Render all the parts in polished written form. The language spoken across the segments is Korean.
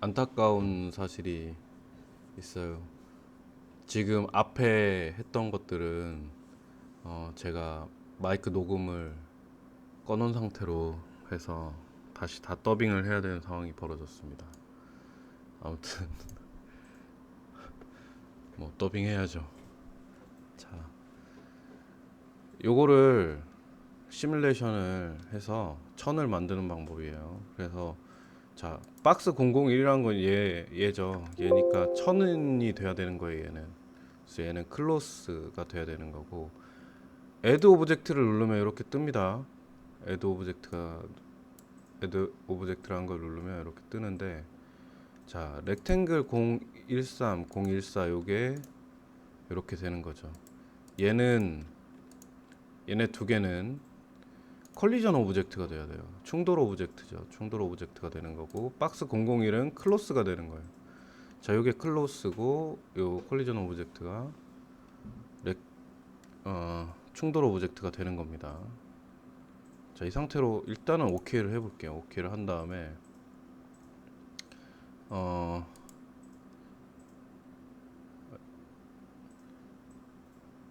안타까운 사실이 있어요. 지금 앞에 했던 것들은 제가 마이크 녹음을 꺼놓은 상태로 해서 다시 다 더빙을 해야 되는 상황이 벌어졌습니다. 아무튼 뭐 더빙 해야죠. 자, 요거를 시뮬레이션을 해서 천을 만드는 방법이에요. 그래서 자, 박스 001이라는 건 얘죠. 얘니까 천이 돼야 되는 거예요, 얘는. 그래서 얘는 클로스가 돼야 되는 거고, 애드 오브젝트를 누르면 이렇게 뜹니다. 애드 오브젝트가 애드 오브젝트라는 걸 누르면 이렇게 뜨는데, 자, 렉탱글 013, 014 요게 이렇게 되는 거죠. 얘네 두 개는 컬리전 오브젝트가 돼야 돼요. 충돌 오브젝트죠. 충돌 오브젝트가 되는 거고, 박스 001은 클로스가 되는 거예요. 자, 요게 클로스고 요 컬리전 오브젝트가 충돌 오브젝트가 되는 겁니다. 자, 이 상태로 일단은 OK를 해볼게요. OK를 한 다음에 어,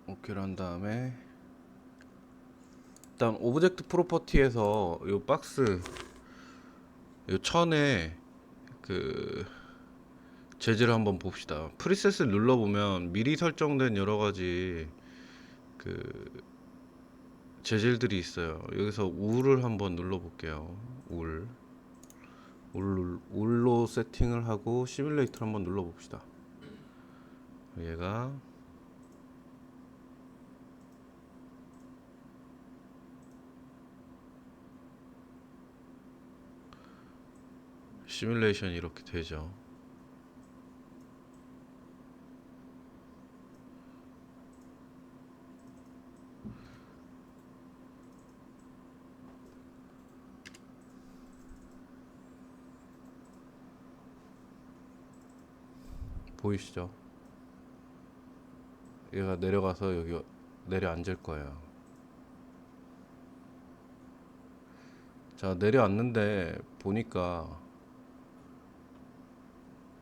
OK를 한 다음에 일단 오브젝트 프로퍼티에서 요 박스 요 천에 그 재질을 한번 봅시다. 프리셋을 눌러보면 미리 설정된 여러 가지 그 재질들이 있어요. 여기서 울을 한번 눌러볼게요. 울로 세팅을 하고 시뮬레이터를 한번 눌러봅시다. 얘가 시뮬레이션이 이렇게 되죠. 보이시죠? 얘가 내려가서 여기 내려앉을 거예요. 자, 내려앉는데 보니까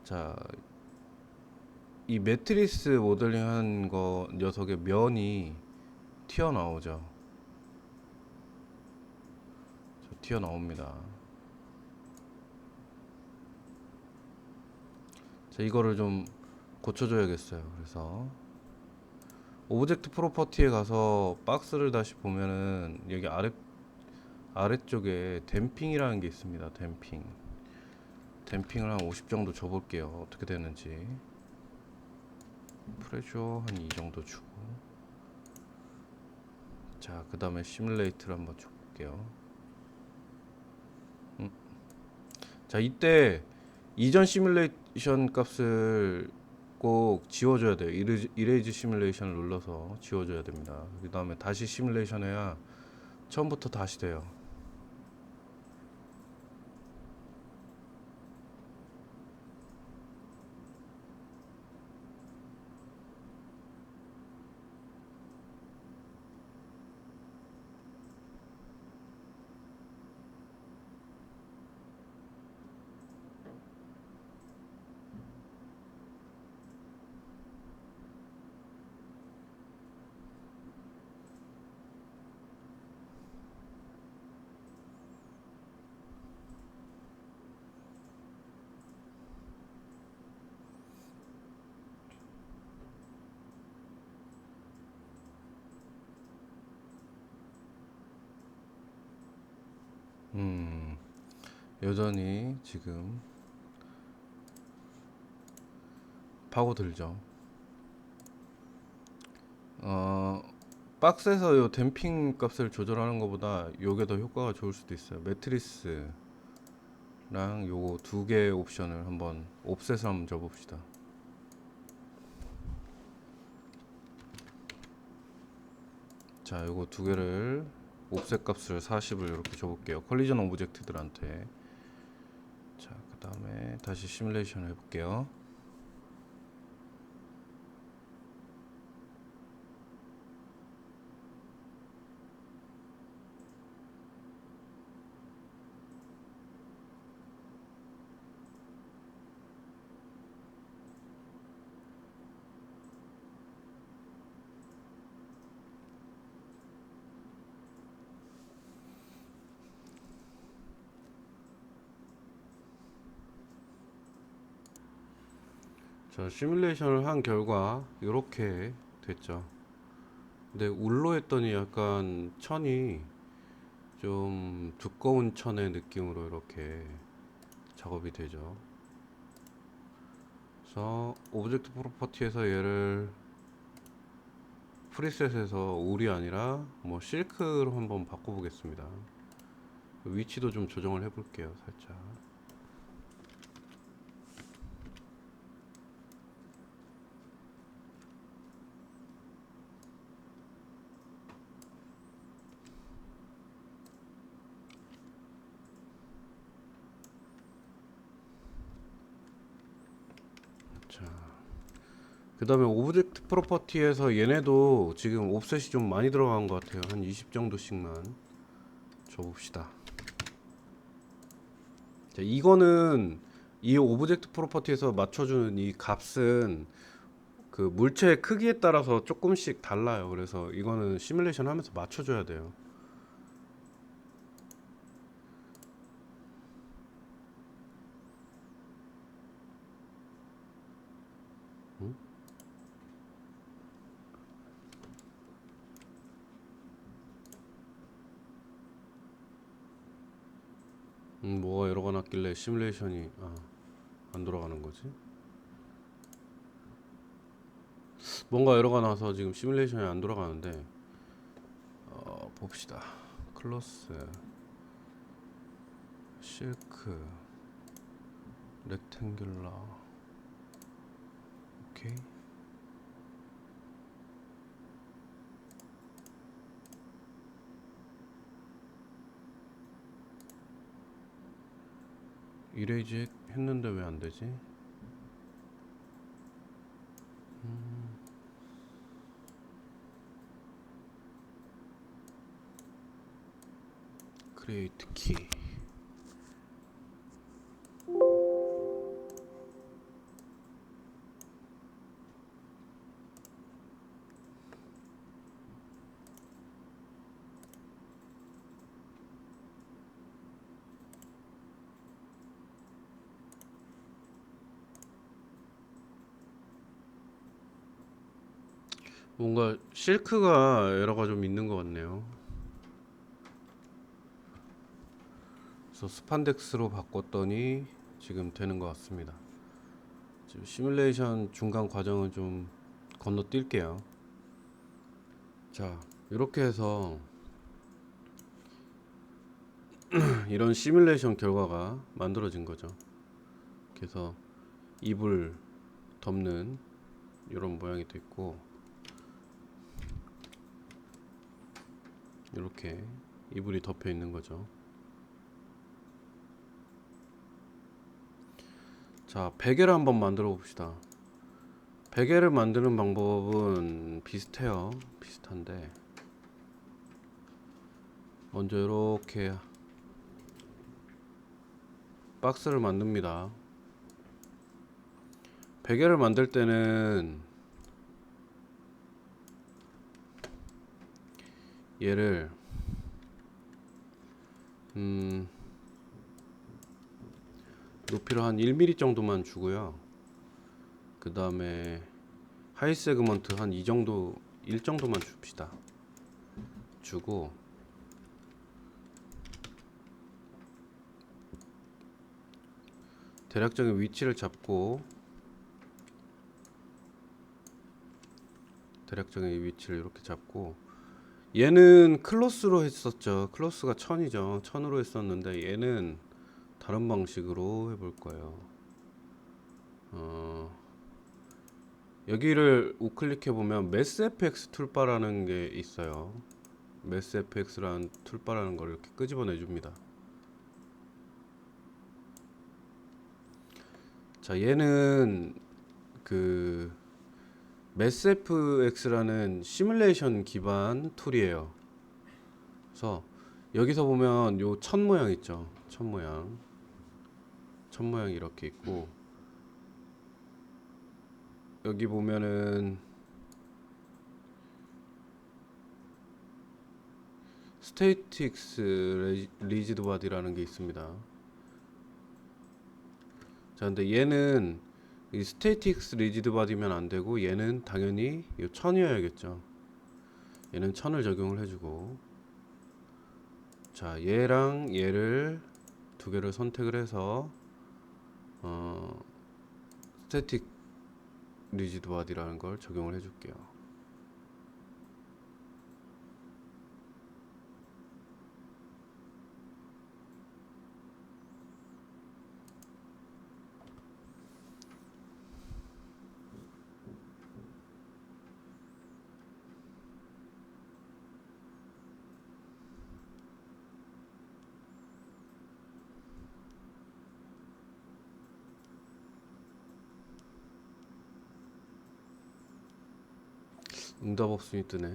자, 이 매트리스 모델링 한 거 녀석의 면이 튀어나오죠. 튀어나옵니다. 자, 이거를 좀 고쳐줘야겠어요. 그래서 오브젝트 프로퍼티에 가서 박스를 다시 보면은 여기 아래쪽에 댐핑이라는 게 있습니다. 댐핑을 한 50 정도 줘볼게요. 어떻게 되는지. 프레셔 한 이 정도 주고, 자, 그 다음에 시뮬레이트를 한번 줘볼게요. 자, 이때 이전 시뮬레이션 값을 꼭 지워줘야 돼요. 이레이즈 시뮬레이션을 눌러서 지워줘야 됩니다. 그 다음에 다시 시뮬레이션 해야 처음부터 다시 돼요. 여전히 지금 파고들죠. 어, 박스에서 요 댐핑 값을 조절하는 것보다 요게 더 효과가 좋을 수도 있어요. 매트리스랑 요거 두 개의 옵션을 한번 옵셋을 한번 줘봅시다. 자, 요거 두 개를 옵셋 값을 40을 이렇게 줘볼게요. 컬리전 오브젝트들한테. 자, 그 다음에 다시 시뮬레이션 해볼게요. 자, 시뮬레이션을 한 결과 이렇게 됐죠. 근데 울로 했더니 약간 천이 좀 두꺼운 천의 느낌으로 이렇게 작업이 되죠. 그래서 오브젝트 프로퍼티에서 얘를 프리셋에서 울이 아니라 뭐 실크로 한번 바꿔보겠습니다. 위치도 좀 조정을 해볼게요, 살짝. 자, 그 다음에 오브젝트 프로퍼티에서 얘네도 지금 옵셋이 좀 많이 들어간 것 같아요. 한 20 정도씩만 줘봅시다. 자, 이거는 이 오브젝트 프로퍼티에서 맞춰주는 이 값은 그 물체의 크기에 따라서 조금씩 달라요. 그래서 이거는 시뮬레이션 하면서 맞춰줘야 돼요. 응? 뭐가 에러가 났길래 시뮬레이션이 안 돌아가는 거지? 뭔가 에러가 나서 지금 시뮬레이션이 안 돌아가는데 봅시다. 클로스, 실크, 렉탱귤러. 오케이. 이레이즈 했는데 왜 안 되지? 크리에이트 키. 뭔가 실크가 에러가 좀 있는 것 같네요. 그래서 스판덱스로 바꿨더니 지금 되는 것 같습니다. 지금 시뮬레이션 중간 과정은 좀 건너뛸게요. 자, 이렇게 해서 이런 시뮬레이션 결과가 만들어진 거죠. 그래서 이불 덮는 이런 모양이 됐고, 이렇게 이불이 덮여 있는 거죠. 자, 베개를 한번 만들어 봅시다. 베개를 만드는 방법은 비슷해요. 비슷한데 먼저 이렇게 박스를 만듭니다. 베개를 만들 때는 얘를 높이를 한 1mm 정도만 주고요. 그 다음에 하이 세그먼트 한 이 정도 1 정도만 줍시다. 주고 대략적인 위치를 잡고 대략적인 위치를 이렇게 잡고, 얘는 클로스로 했었죠. 클로스가 1000이죠. 1000으로 했었는데 얘는 다른 방식으로 해볼 거예요. 여기를 우클릭해 보면 매스 FX 툴바라는 게 있어요. 매스 FX라는 툴바라는 걸 이렇게 끄집어내 줍니다. 자, 얘는 그 매스 FX라는 시뮬레이션 기반 툴이에요. 그래서 여기서 보면 요 천 모양 있죠. 천 모양이 이렇게 있고, 여기 보면은 스테이틱스 리지드 바디라는 게 있습니다. 자, 근데 얘는 이 스테이틱스 리지드 바디면 안 되고 얘는 당연히 이 천이어야겠죠. 얘는 천을 적용을 해주고, 자 얘랑 얘를 두 개를 선택을 해서 스태틱 리지드 바디라는 걸 적용을 해줄게요. 응답 없음이 뜨네.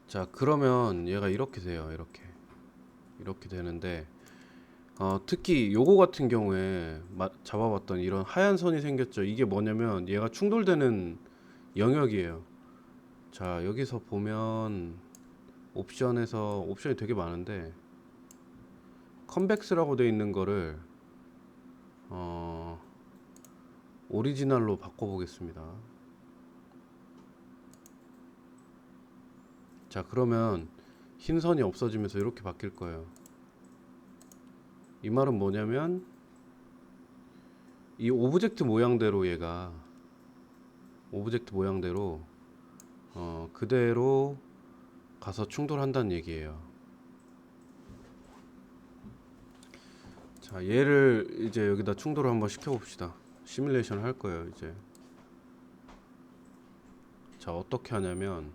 자 그러면 얘가 이렇게 돼요. 이렇게 되는데 특히 요거 같은 경우에 잡아봤던 이런 하얀 선이 생겼죠. 이게 뭐냐면 얘가 충돌되는 영역이에요. 자 여기서 보면 옵션에서 옵션이 되게 많은데 컨벡스라고 되어 있는 거를 오리지널로 바꿔보겠습니다. 자 그러면 흰 선이 없어지면서 이렇게 바뀔 거예요. 이 말은 뭐냐면 이 오브젝트 모양대로 얘가 오브젝트 모양대로 그대로 가서 충돌한다는 얘기예요. 자 얘를 이제 여기다 충돌을 한번 시켜봅시다. 시뮬레이션을 할 거예요 이제. 자 어떻게 하냐면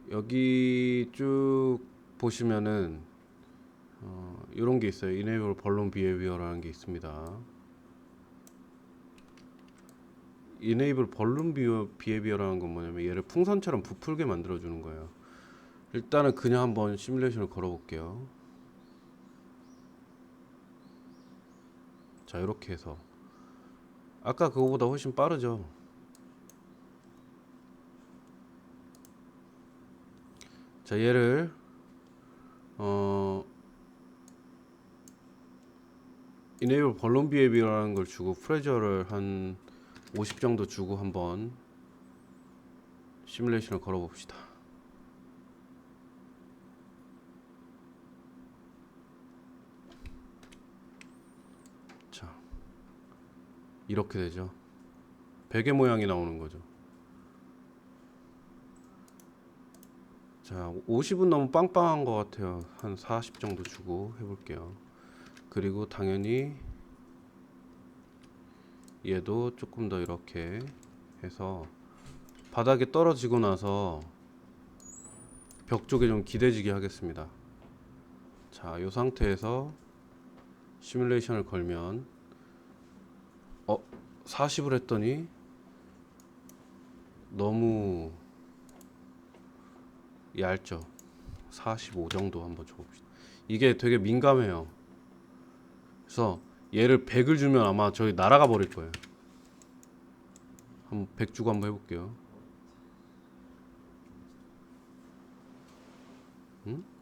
여기 쭉 보시면은 이런 게 있어요. Enable Balloon Behavior라는 게 있습니다. Enable Balloon Behavior라는 건 뭐냐면 얘를 풍선처럼 부풀게 만들어주는 거예요. 일단은 그냥 한번 시뮬레이션을 걸어볼게요. 자 이렇게 해서 아까 그거보다 훨씬 빠르죠. 자 얘를 Enable Balloon Behavior라는 걸 주고 프레저를 한 50 정도 주고 한번 시뮬레이션을 걸어봅시다. 자 이렇게 되죠. 베개 모양이 나오는 거죠. 자 50은 너무 빵빵한 것 같아요. 한 40 정도 주고 해볼게요. 그리고 당연히 얘도 조금 더 이렇게 해서 바닥에 떨어지고 나서 벽 쪽에 좀 기대지게 하겠습니다. 자, 이 상태에서 시뮬레이션을 걸면 40을 했더니 너무 얇죠. 45 정도 한번 줘봅시다. 이게 되게 민감해요. 그래서 얘를 100을 주면 아마 저희 날아가 버릴 거예요. 한번 100 주고 한번 해볼게요.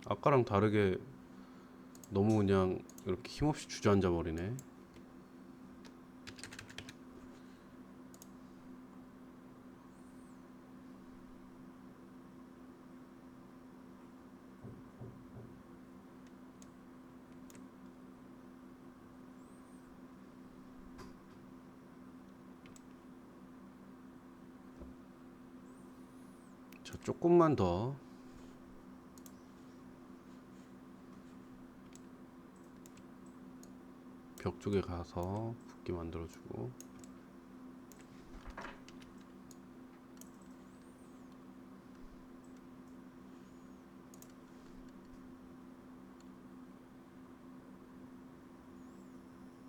아까랑 다르게 너무 그냥 이렇게 힘없이 주저앉아 버리네. 자, 조금만 더 벽 쪽에 가서 붓기 만들어주고.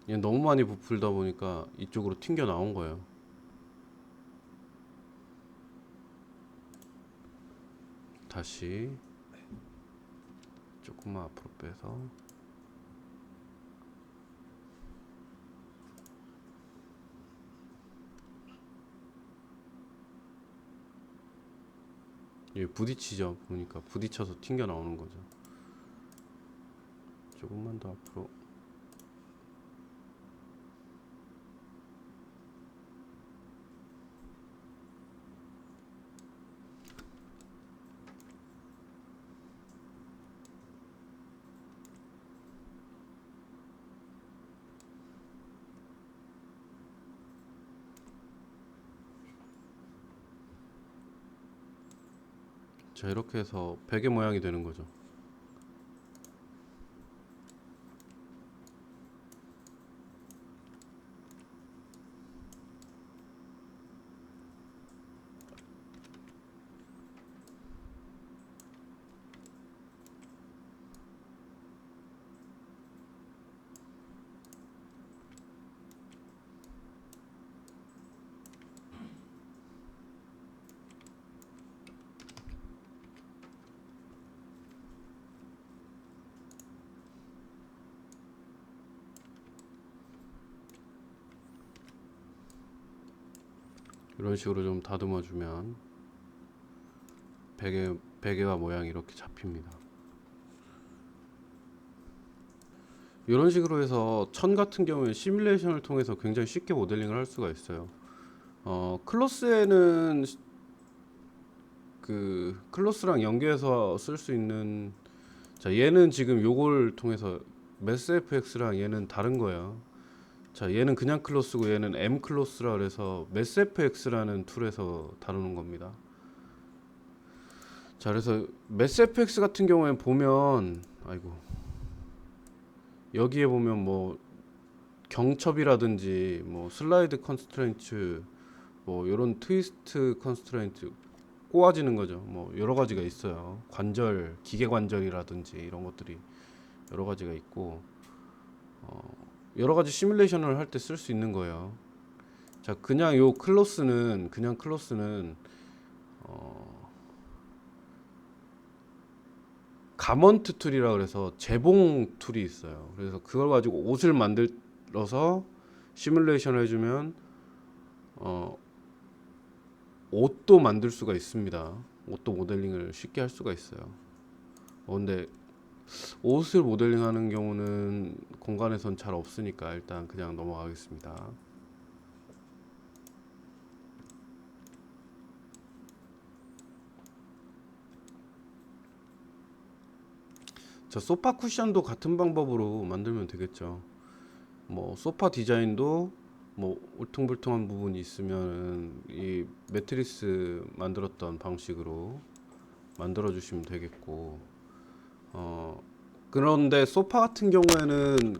얘 너무 많이 부풀다 보니까 이쪽으로 튕겨 나온 거예요. 다시 조금만 앞으로 빼서 예, 부딪히죠. 보니까 부딪혀서 튕겨 나오는 거죠. 조금만 더 앞으로. 자, 이렇게 해서 베개 모양이 되는 거죠. 이런 식으로 좀 다듬어 주면 베개와 모양이 이렇게 잡힙니다. 이런 식으로 해서 천 같은 경우에 시뮬레이션을 통해서 굉장히 쉽게 모델링을 할 수가 있어요. 클로스에는 그 클로스랑 연계해서 쓸 수 있는, 자, 얘는 지금 요걸 통해서 매스FX랑 얘는 다른 거예요. 자, 얘는 그냥 클로스고 얘는 M 클로스라 그래서 매스FX라는 툴에서 다루는 겁니다. 자, 그래서 매스FX 같은 경우에 보면, 아이고, 여기에 보면 뭐 경첩이라든지 뭐 슬라이드 컨스트레인트, 뭐 이런 트위스트 컨스트레인트, 꼬아지는 거죠. 뭐 여러 가지가 있어요. 관절, 기계 관절이라든지 이런 것들이 여러 가지가 있고, 여러 가지 시뮬레이션을 할 때 쓸 수 있는 거예요. 자, 그냥 요 클로스는 가먼트 툴이라 그래서 재봉 툴이 있어요. 그래서 그걸 가지고 옷을 만들어서 시뮬레이션을 해주면 옷도 만들 수가 있습니다. 옷도 모델링을 쉽게 할 수가 있어요. 근데 옷을 모델링하는 경우는 공간에선 잘 없으니까 일단 그냥 넘어가겠습니다. 자, 소파 쿠션도 같은 방법으로 만들면 되겠죠. 뭐 소파 디자인도 뭐 울퉁불퉁한 부분이 있으면 이 매트리스 만들었던 방식으로 만들어 주시면 되겠고, 그런데 소파 같은 경우에는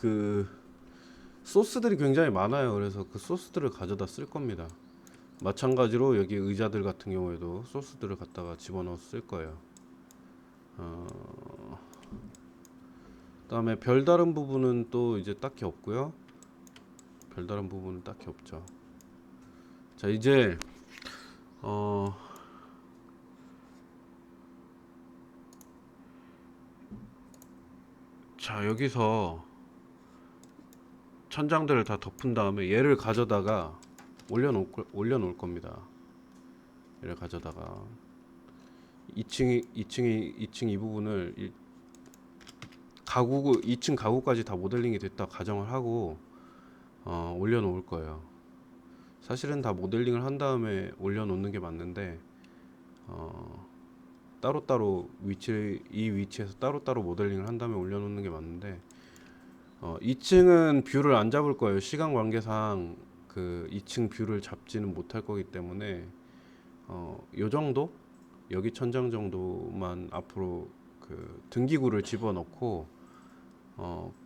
그 소스들이 굉장히 많아요. 그래서 그 소스들을 가져다 쓸 겁니다. 마찬가지로 여기 의자들 같은 경우에도 소스들을 갖다가 집어넣어 쓸 거예요. 그다음에 별다른 부분은 또 이제 딱히 없고요. 별다른 부분은 딱히 없죠. 자, 이제 자, 여기서 천장들을 다 덮은 다음에 얘를 가져다가 올려놓을 겁니다. 얘를 가져다가 2층 이 부분을 가구 2층 가구까지 다 모델링이 됐다 가정을 하고 올려놓을 거예요. 사실은 다 모델링을 한 다음에 올려놓는 게 맞는데 따로따로 이 위치에서 따로따로 모델링을 한 다음에 올려놓는 게 맞는데 2층은 뷰를 안 잡을 거예요. 시간 관계상 그 2층 뷰를 잡지는 못할 거기 때문에 요 정도, 여기 천장 정도만 앞으로 그 등기구를 집어넣고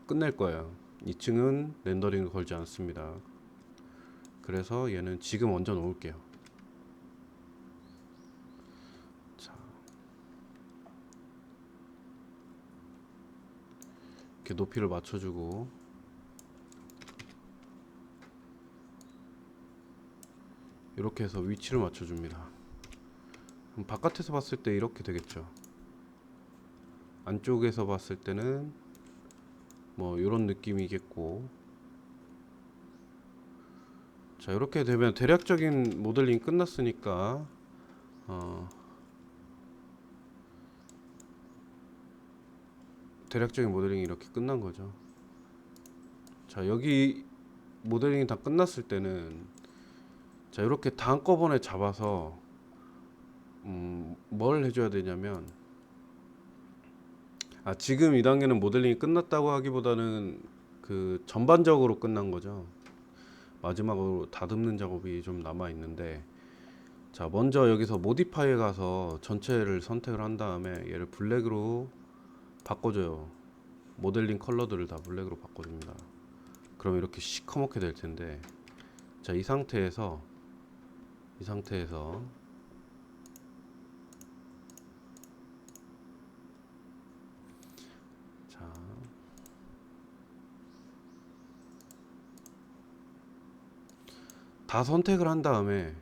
끝낼 거예요. 2층은 렌더링을 걸지 않습니다. 그래서 얘는 지금 얹어 놓을게요. 자, 이렇게 높이를 맞춰주고, 이렇게 해서 위치를 맞춰줍니다. 그럼 바깥에서 봤을 때 이렇게 되겠죠. 안쪽에서 봤을 때는 뭐 이런 느낌이겠고, 자, 이렇게 되면 대략적인 모델링 끝났으니까 대략적인 모델링이 이렇게 끝난 거죠. 자, 여기 모델링이 다 끝났을 때는 자, 이렇게 다 한꺼번에 잡아서 뭘 해줘야 되냐면, 지금 이 단계는 모델링이 끝났다고 하기보다는 그 전반적으로 끝난 거죠. 마지막으로 다듬는 작업이 좀 남아 있는데, 자, 먼저 여기서 모디파이에 가서 전체를 선택을 한 다음에 얘를 블랙으로 바꿔줘요. 모델링 컬러들을 다 블랙으로 바꿔줍니다. 그럼 이렇게 시커멓게 될 텐데, 자, 이 상태에서 자, 다 선택을 한 다음에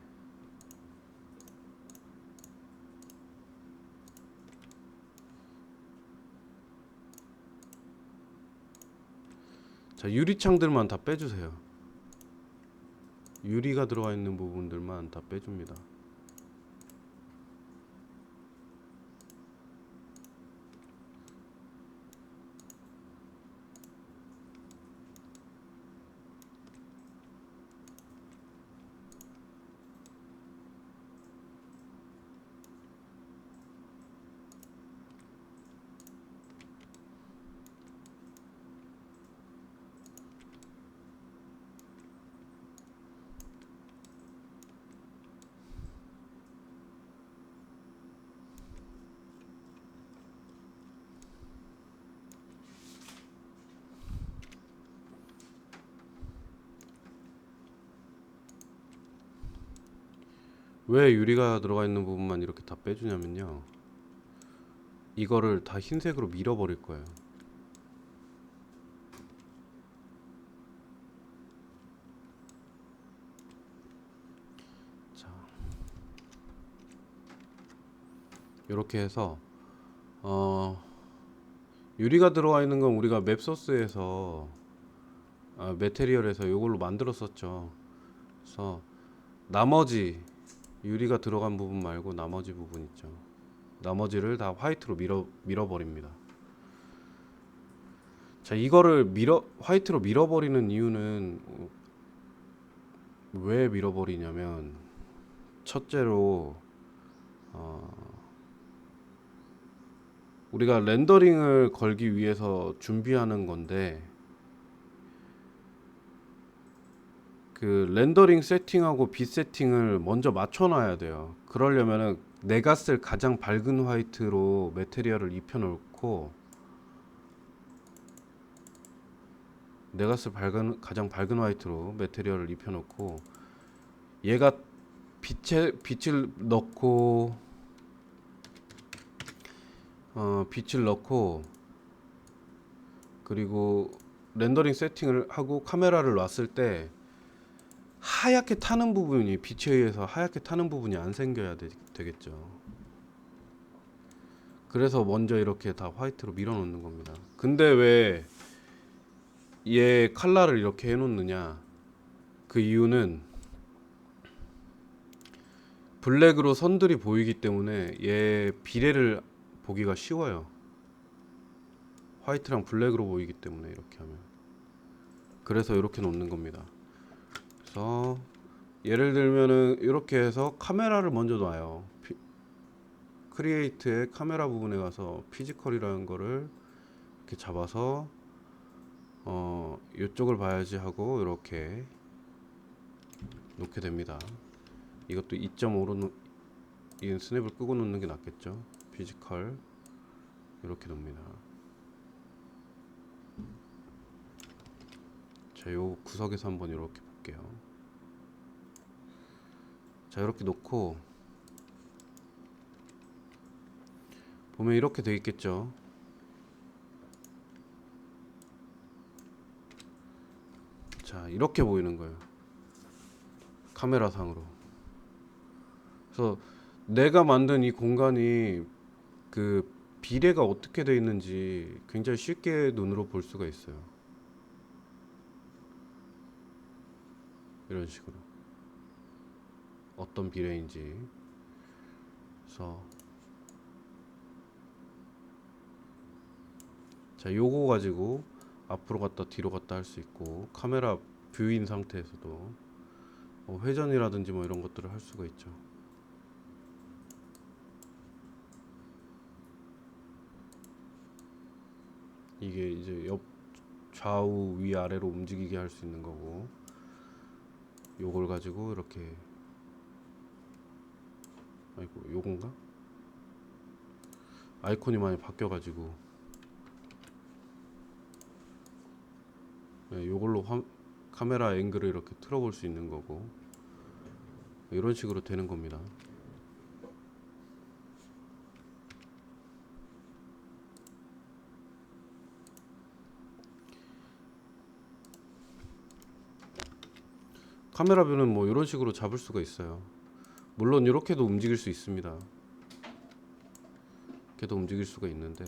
자, 유리창들만 다 빼주세요. 유리가 들어가 있는 부분들만 다 빼줍니다. 왜 유리가 들어가 있는 부분만 이렇게 다 빼주냐면요, 이거를 다 흰색으로 밀어버릴 거예요. 자, 이렇게 해서 유리가 들어가 있는 건 우리가 맵소스에서 메테리얼에서 이걸로 만들었었죠. 그래서 나머지 유리가 들어간 부분 말고 나머지 부분 있죠. 나머지를 다 화이트로 밀어버립니다. 자, 이거를 화이트로 밀어버리는 이유는 왜 밀어버리냐면, 첫째로 우리가 렌더링을 걸기 위해서 준비하는 건데, 그 렌더링 세팅하고 빛 세팅을 먼저 맞춰놔야 돼요. 그러려면은 내가 쓸 가장 밝은 화이트로 메테리얼을 입혀놓고, 가장 밝은 화이트로 메테리얼을 입혀놓고, 얘가 빛을 넣고 그리고 렌더링 세팅을 하고 카메라를 놨을 때 하얗게 타는 부분이, 빛에 의해서 하얗게 타는 부분이 안 생겨야 되겠죠. 그래서 먼저 이렇게 다 화이트로 밀어 놓는 겁니다. 근데 왜 얘 칼라를 이렇게 해 놓느냐, 그 이유는 블랙으로 선들이 보이기 때문에 얘 비례를 보기가 쉬워요. 화이트랑 블랙으로 보이기 때문에 이렇게 하면. 그래서 이렇게 놓는 겁니다. 그래서 예를 들면은 이렇게 해서 카메라를 먼저 놔요. 크리에이트의 카메라 부분에 가서 피지컬이라는 거를 이렇게 잡아서 이쪽을 봐야지 하고 이렇게 놓게 됩니다. 이것도 2.5로 이 스냅을 끄고 놓는 게 낫겠죠. 피지컬 이렇게 놓습니다. 자, 요 구석에서 한번 이렇게 볼게요. 자, 이렇게 놓고 보면 이렇게 돼 있겠죠. 자, 이렇게 보이는 거예요. 카메라 상으로. 그래서 내가 만든 이 공간이 그 비례가 어떻게 되어 있는지 굉장히 쉽게 눈으로 볼 수가 있어요. 이런 식으로 어떤 비례인지. 그래서 자, 요거 가지고 앞으로 갔다 뒤로 갔다 할 수 있고, 카메라 뷰인 상태에서도 회전이라든지 뭐 이런 것들을 할 수가 있죠. 이게 이제 옆 좌우 위 아래로 움직이게 할 수 있는 거고, 요걸 가지고 이렇게, 아이고 요건가? 아이콘이 많이 바뀌어 가지고 요걸로 카메라 앵글을 이렇게 틀어 볼 수 있는 거고, 이런 식으로 되는 겁니다. 카메라 뷰는 뭐 이런 식으로 잡을 수가 있어요. 물론 이렇게도 움직일 수 있습니다. 이렇게도 움직일 수가 있는데,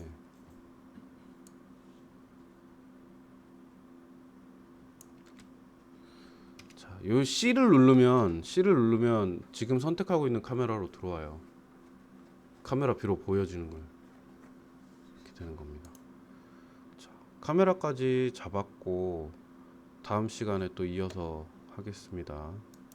자, 요 C를 누르면 지금 선택하고 있는 카메라로 들어와요. 카메라 뷰로 보여지는 거예요. 이렇게 되는 겁니다. 자, 카메라까지 잡았고 다음 시간에 또 이어서 하겠습니다.